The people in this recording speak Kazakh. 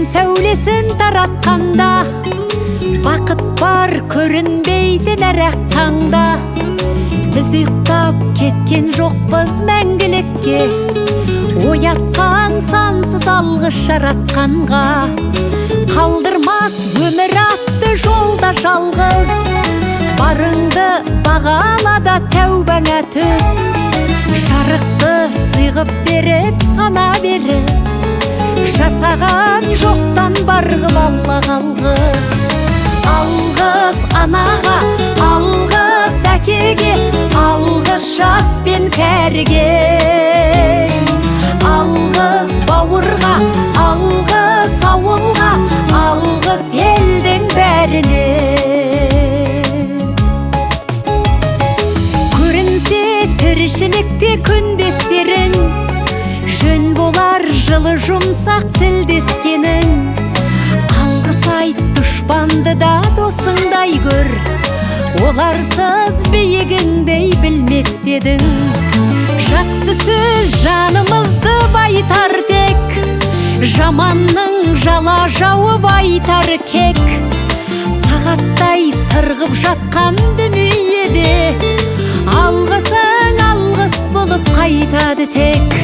күн сәулесін таратқанда, бақыт бар көрінбейді нәрәк таңда. Біз ұйықтап кеткен жоқпыз мәңгілікке, оятқан сансыз алғыс жаратқанға. Қалдырмас өмір атты жолда жалғыз, барыңды бағалада тәубаңа түс. Жарықты сыйғып беріп сана беріп, жасаған жоқтан барғып алла қалғыз. Алғыз анаға, алғыз әкеге, алғыз жас пен кәріге. Алғыз бауырға, алғыз ауылға, алғыз елдің бәріне. Көрінсе тіршілікте күндестерің, жөн болар жылы жұмсақ тілдескенің. Алғыс айт дұшпанды да досыңдай көр, оларсыз биігіңдей білмес дедің. Жақсы сөз жанымызды байтар тек, жаманның жала жауып айтар кек. Сағаттай сырғып жатқан дүниеде, алғысың алғыс болып қайтады тек.